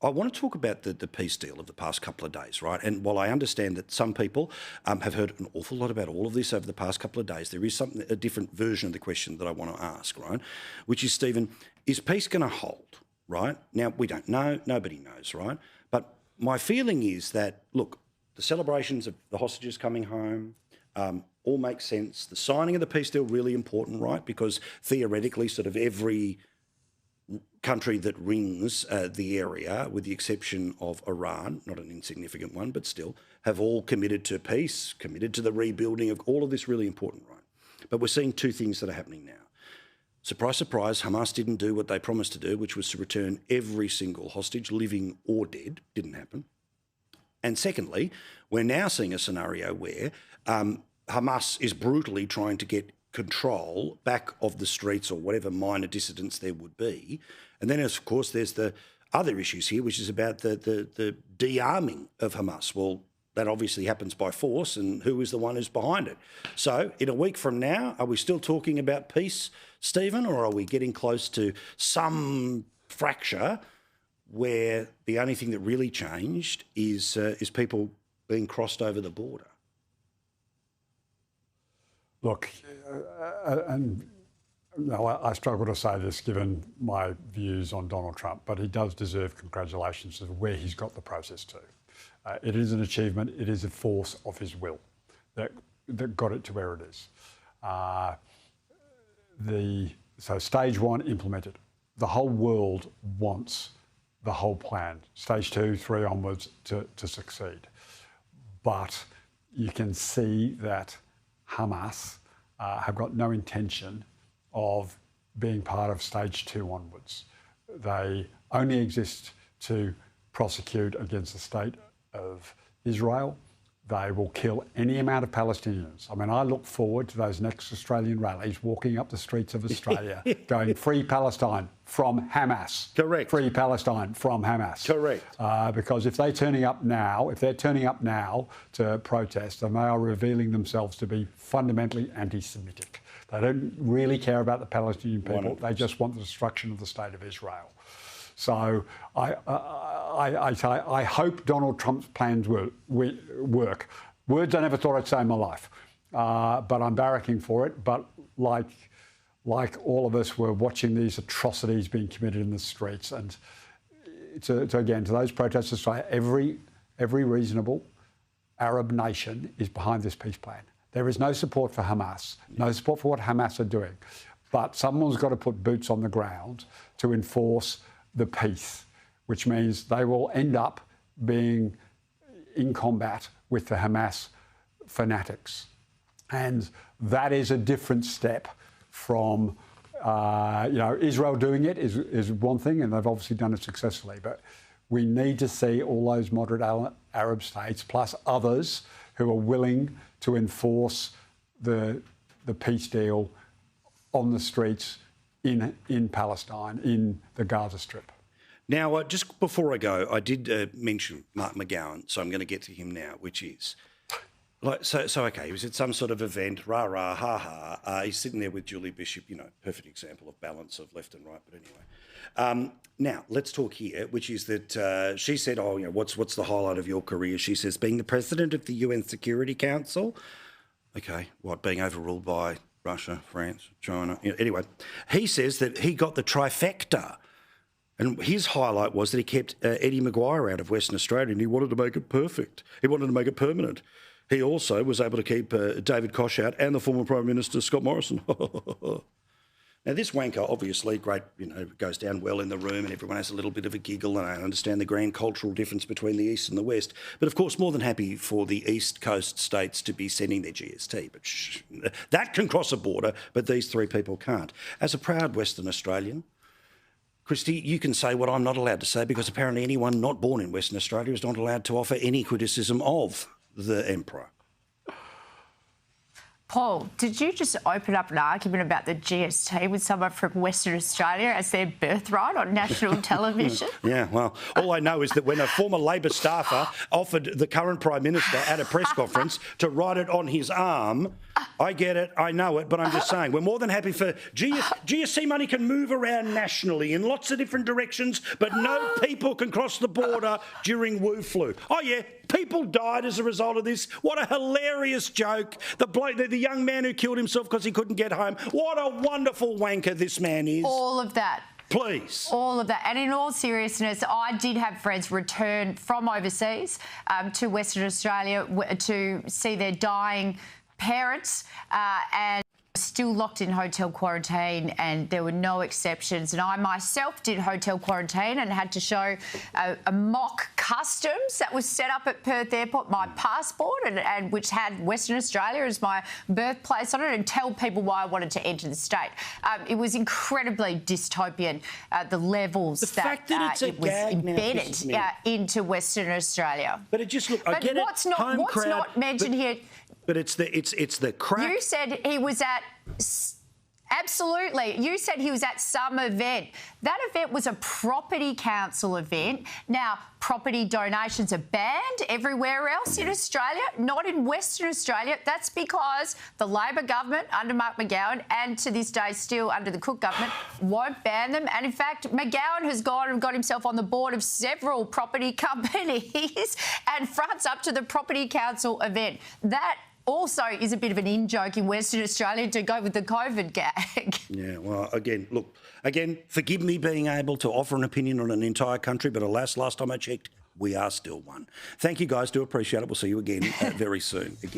I want to talk about the peace deal of the past couple of days, right? And while I understand that some people have heard an awful lot about all of this over the past couple of days, there is a different version of the question that I want to ask, right? Which is, Stephen, is peace going to hold, right? Now, we don't know. Nobody knows, right? But my feeling is that, look, the celebrations of the hostages coming home all make sense. The signing of the peace deal, really important, right? Because theoretically, sort of every country that rings the area, with the exception of Iran, not an insignificant one, but still, have all committed to peace, committed to the rebuilding of all of this, really important, right? But we're seeing two things that are happening now. Surprise, surprise, Hamas didn't do what they promised to do, which was to return every single hostage, living or dead. Didn't happen. And secondly, we're now seeing a scenario where Hamas is brutally trying to get control back of the streets or whatever minor dissidents there would be. And then, of course, there's the other issues here, which is about the de-arming of Hamas. Well, that obviously happens by force, and who is the one who's behind it? So in a week from now, are we still talking about peace, Stephen, or are we getting close to some fracture where the only thing that really changed is people being crossed over the border? Look, I struggle to say this given my views on Donald Trump, but he does deserve congratulations of where he's got the process to. It is an achievement. It is a force of his will that got it to where it is. So stage one implemented. The whole world wants the whole plan, stage 2, 3 onwards, to succeed. But you can see that Hamas have got no intention of being part of stage 2 onwards. They only exist to prosecute against the state of Israel. They will kill any amount of Palestinians. I mean, I look forward to those next Australian rallies, walking up the streets of Australia, going, "Free Palestine from Hamas." Correct. "Free Palestine from Hamas." Correct. Because if they're turning up now to protest, then they are revealing themselves to be fundamentally anti-Semitic. They don't really care about the Palestinian people. 100%. They just want the destruction of the state of Israel. So I hope Donald Trump's plans work. Words I never thought I'd say in my life, but I'm barracking for it. But like all of us, we're watching these atrocities being committed in the streets. And to those protesters, every reasonable Arab nation is behind this peace plan. There is no support for Hamas, no support for what Hamas are doing. But someone's got to put boots on the ground to enforce the peace, which means they will end up being in combat with the Hamas fanatics. And that is a different step from, Israel doing it is one thing, and they've obviously done it successfully. But we need to see all those moderate Arab states, plus others who are willing to enforce the peace deal on the streets in Palestine, in the Gaza Strip. Now, just before I go, I did mention Mark McGowan, so I'm going to get to him now, which is, okay, he was at some sort of event, rah, ha, ha. He's sitting there with Julie Bishop, perfect example of balance of left and right, but anyway. Now, let's talk here, which is that she said, what's the highlight of your career? She says, being the president of the UN Security Council. Okay, being overruled by Russia, France, China. Anyway, he says that he got the trifecta. And his highlight was that he kept Eddie McGuire out of Western Australia, and he wanted to make it perfect. He wanted to make it permanent. He also was able to keep David Koch out and the former Prime Minister, Scott Morrison. Now, this wanker, obviously, great, goes down well in the room and everyone has a little bit of a giggle, and I understand the grand cultural difference between the East and the West. But, of course, more than happy for the East Coast states to be sending their GST. But that can cross a border, but these three people can't. As a proud Western Australian, Christy, you can say what I'm not allowed to say, because apparently anyone not born in Western Australia is not allowed to offer any criticism of the Emperor. Paul, did you just open up an argument about the GST with someone from Western Australia as their birthright on national television? Yeah, well, all I know is that when a former Labor staffer offered the current Prime Minister at a press conference to write it on his arm, I get it. I know it. But I'm just saying, we're more than happy for... GSC money can move around nationally in lots of different directions, but no people can cross the border during Wu flu. Oh, yeah. People died as a result of this. What a hilarious joke. The young man who killed himself because he couldn't get home. What a wonderful wanker this man is. All of that. Please. All of that. And in all seriousness, I did have friends return from overseas to Western Australia to see their dying parents and still locked in hotel quarantine, and there were no exceptions. And I myself did hotel quarantine and had to show a mock customs that was set up at Perth Airport, my passport, and which had Western Australia as my birthplace on it, and tell people why I wanted to enter the state. It was incredibly dystopian, the levels that it was embedded into Western Australia. But it just look. I get it. What's not mentioned here? But it's the crack. You said he was at... Absolutely. You said he was at some event. That event was a property council event. Now, property donations are banned everywhere else in Australia, not in Western Australia. That's because the Labor government under Mark McGowan, and to this day still under the Cook government, won't ban them. And in fact, McGowan has gone and got himself on the board of several property companies and fronts up to the property council event. That also is a bit of an in-joke in Western Australia to go with the COVID gag. Yeah, well, again, forgive me being able to offer an opinion on an entire country, but alas, last time I checked, we are still one. Thank you, guys. Do appreciate it. We'll see you again very soon.